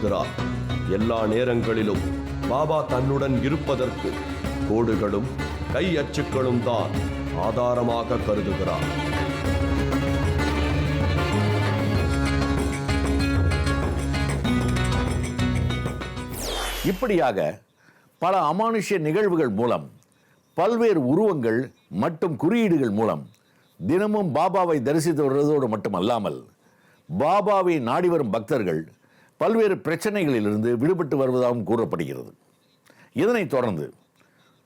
கூறுகிறார். எல்லா நேரங்களிலும் பாபா தன்னுடன் இருப்பதற்கு கோடுகளும் கை அச்சுக்களும் தான் ஆதாரமாக கருதுகிறார். இப்படியாக பல அமானுஷ்ய நிகழ்வுகள் மூலம், பல்வேறு உருவங்கள் மற்றும் குறியீடுகள் மூலம் தினமும் பாபாவை தரிசித்து வருவதோடு மட்டுமல்லாமல், பாபாவை நாடி வரும் பக்தர்கள் பல்வேறு பிரச்சனைகளிலிருந்து விடுபட்டு வருவதாகவும் கூறப்படுகிறது. இதனைத் தொடர்ந்து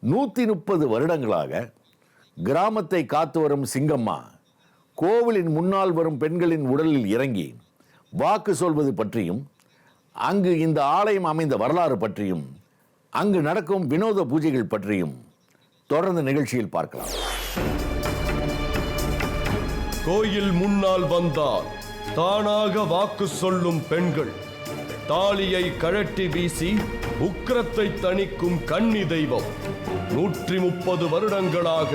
130 வருடங்களாக கிராமத்தை காத்து வரும் சிங்கம்மா கோவிலின் முன்னால் வரும் பெண்களின் உடலில் இறங்கி வாக்கு சொல்வது பற்றியும், அங்கு இந்த ஆலயம் அமைந்த வரலாறு பற்றியும், அங்கு நடக்கும் வினோத பூஜைகள் பற்றியும் தொடர்ந்து நிகழ்ச்சியில் பார்க்கலாம். கோயில் முன்னால் வந்தால் தானாக வாக்கு சொல்லும் பெண்கள், தாலியை கழட்டி வீசி உக்கிரத்தை தணிக்கும் கன்னி தெய்வம், 130 வருடங்களாக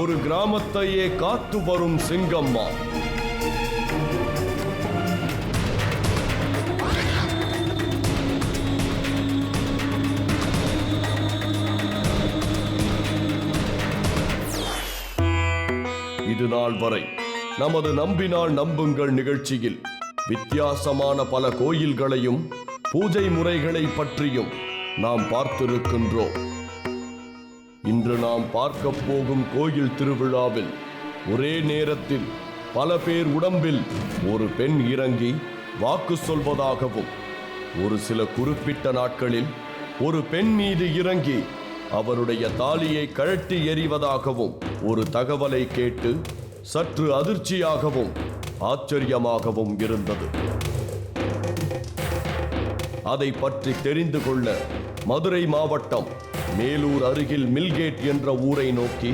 ஒரு கிராமத்தையே காத்து வரும் சிங்கம்மா. இது நாள் வரை நமது நம்பினால் நம்புங்கள் நிகழ்ச்சியில் வித்தியாசமான பல கோயில்களையும் பூஜை முறைகளை பற்றியும் நாம் பார்த்திருக்கின்றோம். இன்று நாம் பார்க்க போகும் கோயில் திருவிழாவில் ஒரே நேரத்தில் பல பேர் உடம்பில் ஒரு பெண் இறங்கி வாக்கு சொல்வதாகவும், ஒரு சில குறிப்பிட்ட நாட்களில் ஒரு பெண் மீது இறங்கி அவருடைய தாலியை கழட்டி எறிவதாகவும் ஒரு தகவலை கேட்டு சற்று அதிர்ச்சியாகவும் ஆச்சரியமாகவும் இருந்தது. அதை பற்றி தெரிந்து கொள்ள மதுரை மாவட்டம் மேலூர் அருகில் மில்கேட் என்ற ஊரை நோக்கி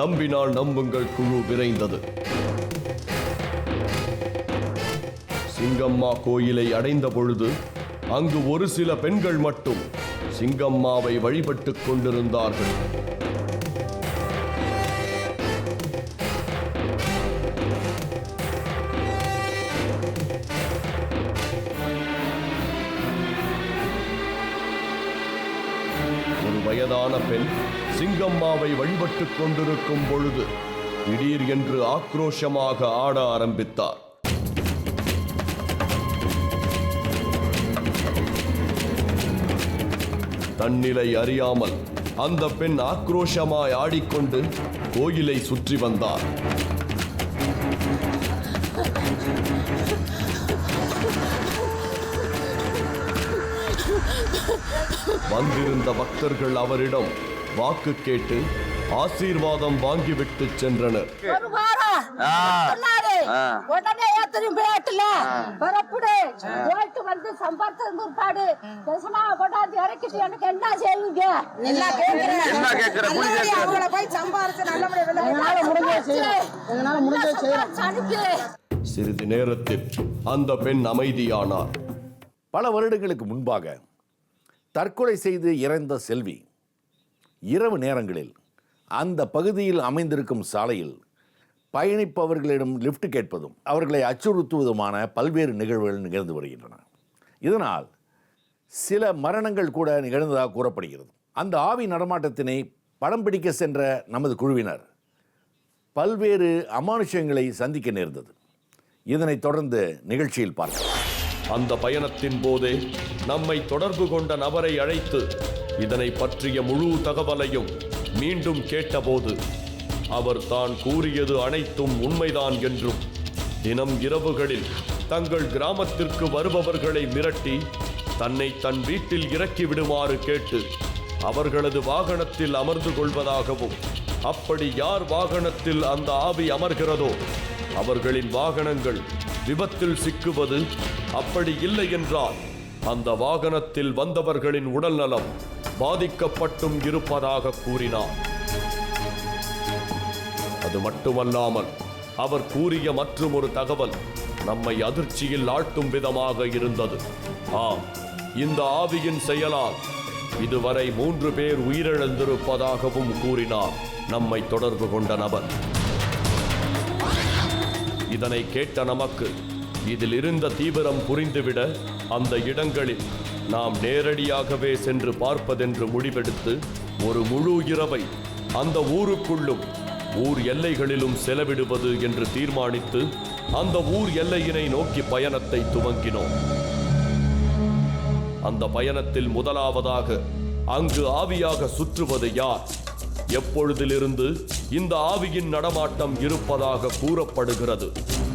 நம்பினால் நம்புங்கள் குழு விரைந்தது. சிங்கம்மா கோயிலை அடைந்த பொழுது அங்கு ஒரு சில பெண்கள் மட்டும் சிங்கம்மாவை வழிபட்டுக் கொண்டிருந்தார்கள். ஒரு வயதான பெண் சிங்கம்மாவை வழிபட்டுக் கொண்டிருக்கும் பொழுது திடீர் என்று ஆக்ரோஷமாக ஆட ஆரம்பித்தார். தன்னிலை அறியாமல் அந்த பெண் ஆக்ரோஷமாய் ஆடிக்கொண்டு கோயிலை சுற்றி வந்தார். வந்திருந்த பக்தர்கள் அவரிடம் வாக்கு கேட்டு ஆசீர்வாதம் வாங்கிவிட்டு சென்றனர். சிறிது நேரத்தில் அந்த பெண் அமைதியானார். பல வருடங்களுக்கு முன்பாக தற்கொலை செய்து இறந்த செல்வி இரவு நேரங்களில் அந்த பகுதியில் அமைந்திருக்கும் சாலையில் பயணிப்பவர்களிடம் லிஃப்ட் கேட்பதும் அவர்களை அச்சுறுத்துவதுமான பல்வேறு நிகழ்வுகள் நிகழ்ந்து வருகின்றன. இதனால் சில மரணங்கள் கூட நிகழ்ந்ததாக கூறப்படுகிறது. அந்த ஆவி நடமாட்டத்தினை படம் பிடிக்க சென்ற நமது குழுவினர் பல்வேறு அமானுஷ்யங்களை சந்திக்க நேர்ந்தது. இதனைத் தொடர்ந்து நிகழ்ச்சியில் பார்க்கலாம். அந்த பயணத்தின் போதே நம்மை தொடர்பு கொண்ட நபரை அழைத்து இதனை பற்றிய முழு தகவலையும் மீண்டும் கேட்டபோது அவர் தான் கூறியது அனைத்தும் உண்மைதான் என்றும், தினம் இரவுகளில் தங்கள் கிராமத்திற்கு வருபவர்களை மிரட்டி தன்னை தன் வீட்டில் இறக்கி விடுமாறு கேட்டு அவர்களது வாகனத்தில் அமர்ந்து கொள்வதாகவும், அப்படி யார் வாகனத்தில் அந்த ஆவி அமர்கிறதோ அவர்களின் வாகனங்கள் விபத்தில் சிக்குவது, அப்படி இல்லை என்றால் அந்த வாகனத்தில் வந்தவர்களின் உடல் நலம் பாதிக்கப்பட்டும் இருப்பதாக கூறினார். அது மட்டுமல்லாமல் அவர் கூறிய மற்றும் ஒரு தகவல் நம்மை அதிர்ச்சியில் ஆழ்த்தும் விதமாக இருந்தது. இந்த ஆவியின் செயலால் இதுவரை 3 பேர் உயிரிழந்திருப்பதாகவும் கூறினார் நம்மை தொடர்பு கொண்ட நபர். இதனை கேட்ட நமக்கு இதில் இருந்த தீவிரம் புரிந்துவிட அந்த இடங்களில் நாம் நேரடியாகவே சென்று பார்ப்பதென்று முடிவெடுத்து ஒரு முழு இரவை அந்த ஊருக்குள்ளும் ஊர் எல்லைகளிலும் செலவிடுவது என்று தீர்மானித்து அந்த ஊர் எல்லையினை நோக்கி பயணத்தை துவங்கினோம். அந்த பயணத்தில் முதலாவதாக அங்கு ஆவியாக சுற்றுவது யார், எப்பொழுதிலிருந்து இந்த ஆவியின் நடமாட்டம் இருப்பதாக கூறப்படுகிறது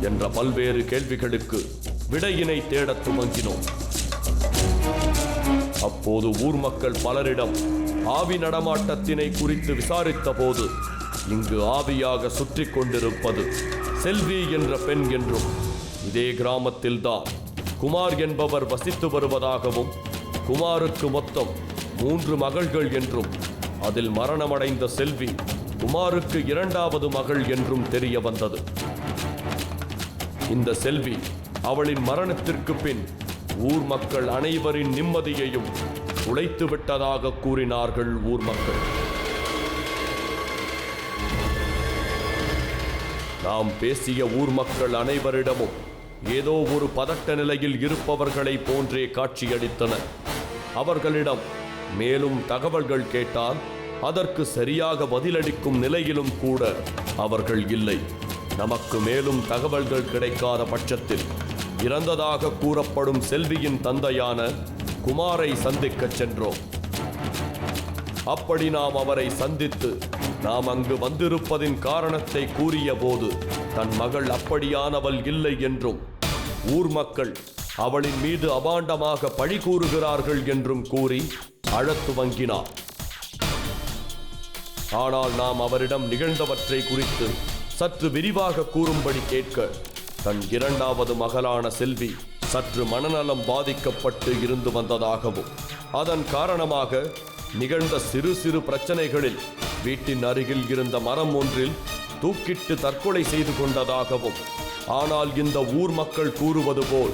என்ற பல்வேறு கேள்விகளுக்கு விடையினை தேடத் துவங்கினோம். அப்போது ஊர் மக்கள் பலரிடம் ஆவி நடமாட்டத்தினை குறித்து விசாரித்த போது இங்கு ஆவியாக சுற்றி கொண்டிருப்பது செல்வி என்ற பெண் என்றும், இதே கிராமத்தில்தான் குமார் என்பவர் வசித்து வருவதாகவும், குமாருக்கு மொத்தம் 3 மகள்கள் என்றும், அதில் மரணமடைந்த செல்வி குமாருக்கு 2வது மகள் என்றும் தெரிய வந்தது. இந்த செல்வி அவளின் மரணத்திற்கு பின் ஊர் மக்கள் அனைவரின் நிம்மதியையும் உழைத்து விட்டதாக கூறினார்கள் ஊர் மக்கள். நாம் பேசிய ஊர் மக்கள் அனைவரிடமும் ஏதோ ஒரு பதட்ட நிலையில் இருப்பவர்களை போன்றே காட்சியளித்தனர். அவர்களிடம் மேலும் தகவல்கள் கேட்டால் அதற்கு சரியாக பதிலளிக்கும் நிலையிலும் கூட அவர்கள் இல்லை. நமக்கு மேலும் தகவல்கள் கிடைக்காத பட்சத்தில் இறந்ததாக கூறப்படும் செல்வியின் தந்தையான குமாரை சந்திக்கச் சென்றோம். அப்படி நாம் அவரை சந்தித்து நாம் அங்கு வந்திருப்பதின் காரணத்தை கூறிய போது தன் மகள் அப்படியானவள் இல்லை என்றும், ஊர் மக்கள் அவளின் மீது அபாண்டமாக பழி கூறுகிறார்கள் என்றும் கூறி அழத் துவங்கினார். ஆனால் நாம் அவரிடம் நிகழ்ந்தவற்றை குறித்து சற்று விரிவாக கூறும்படி கேட்க, தன் 2வது மகளான செல்வி சற்று மனநலம் பாதிக்கப்பட்டு இருந்து வந்ததாகவும், அதன் காரணமாக நிகழ்ந்த சிறு சிறு பிரச்சனைகளில் வீட்டின் அருகில் இருந்த மரம் ஒன்றில் தூக்கிட்டு தற்கொலை செய்து கொண்டதாகவும், ஆனால் இந்த ஊர் மக்கள் கூறுவது போல்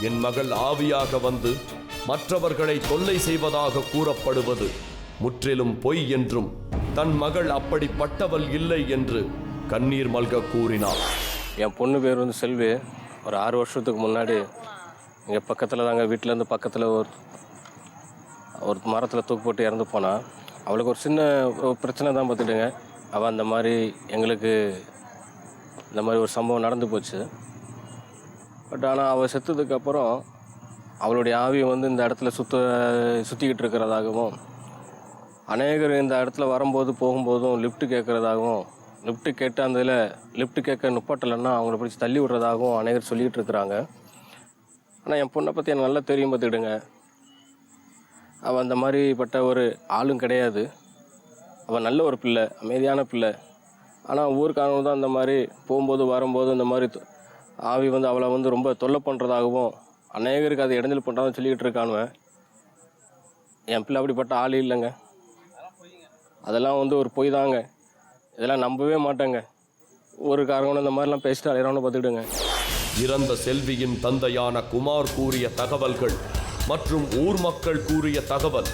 என் மகள் ஆவியாக வந்து மற்றவர்களை தொல்லை செய்வதாக கூறப்படுவது முற்றிலும் பொய் என்றும், தன் மகள் அப்படிப்பட்டவள் இல்லை என்று கண்ணீர் மல்க கூறினார். என் பொண்ணு பேர் வந்து செல்வி. ஒரு 6 வருஷத்துக்கு முன்னாடி இங்கே பக்கத்தில் தாங்க, வீட்டிலேருந்து பக்கத்தில் ஒரு மரத்தில் தூக்கு போட்டு இறந்து போனான். அவளுக்கு ஒரு சின்ன பிரச்சனை தான் பார்த்துட்டுங்க. அவள் அந்த மாதிரி எங்களுக்கு இந்த மாதிரி ஒரு சம்பவம் நடந்து போச்சு. பட் ஆனால் அவள் செத்ததுக்கப்புறம் அவளுடைய ஆவி வந்து இந்த இடத்துல சுற்றிக்கிட்டு இருக்கிறதாகவும், அநேகர் இந்த இடத்துல வரும்போது போகும்போதும் லிஃப்ட்டு கேட்குறதாகவும், லிஃப்ட்டு கேட்டு அந்த இதில் லிஃப்ட்டு கேட்க நுப்பட்டலைன்னா அவங்கள பிடிச்சி தள்ளி விடுறதாகவும் அநேகர் சொல்லிக்கிட்டு இருக்கிறாங்க. ஆனால் என் பொண்ணை பற்றி எனக்கு நல்லா தெரியும் பார்த்துக்கிடுங்க. அவள் அந்த மாதிரிப்பட்ட ஒரு ஆளும் கிடையாது. அவள் நல்ல ஒரு பிள்ளை, அமைதியான பிள்ளை. ஆனால் ஊருக்காரங்க தான் அந்த மாதிரி போகும்போது வரும்போது இந்த மாதிரி ஆவி வந்து அவளை வந்து ரொம்ப தொல்லை பண்ணுறதாகவும், அநேகருக்கு அதை இடைஞ்சல் பண்ணுறதாகவும் சொல்லிக்கிட்டு இருக்கானுவேன். என் பிள்ளை அப்படிப்பட்ட ஆள் இல்லைங்க. அதெல்லாம் வந்து ஒரு பொய் தாங்க. இதெல்லாம் நம்பவே மாட்டேங்க. ஊருக்காரங்க இந்த மாதிரிலாம் பேசிட்டு அலையிறவனு பார்த்துக்கிடுங்க. இறந்த செல்வியின் தந்தையான குமார் கூறிய தகவல்கள் மற்றும் ஊர் மக்கள் கூறிய தகவல்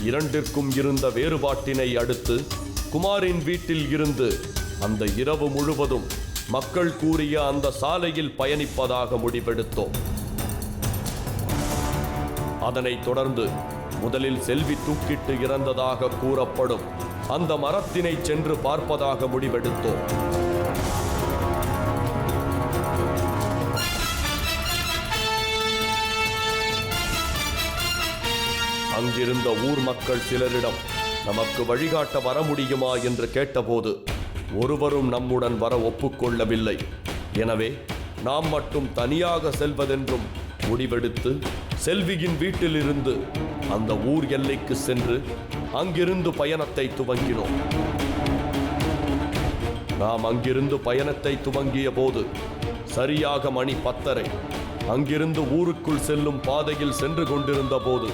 இரண்டிற்கும் இருந்த வேறுபாட்டினை அடுத்து குமாரின் வீட்டில் இருந்து அந்த இரவு முழுவதும் மக்கள் கூறிய அந்த சாலையில் பயணிப்பதாக முடிவெடுத்தோம். அதனைத் தொடர்ந்து முதலில் செல்வி தூக்கிட்டு இறந்ததாக கூறப்படும் அந்த மரத்தினை சென்று பார்ப்பதாக முடிவெடுத்தோம். அங்கிருந்த ஊர் மக்கள் சிலரிடம் நமக்கு வழிகாட்ட வர முடியுமா என்று கேட்டபோது ஒருவரும் நம்முடன் வர ஒப்புக்கொள்ளவில்லை. எனவே நாம் மட்டும் தனியாக செல்வதென்றும் முடிவெடுத்து செல்வியின் வீட்டிலிருந்து அந்த ஊர் எல்லைக்கு சென்று அங்கிருந்து பயணத்தை துவங்கினோம். நாம் அங்கிருந்து பயணத்தை துவங்கிய போது சரியாக மணி 10:30. அங்கிருந்து ஊருக்குள் செல்லும் பாதையில் சென்று கொண்டிருந்த போது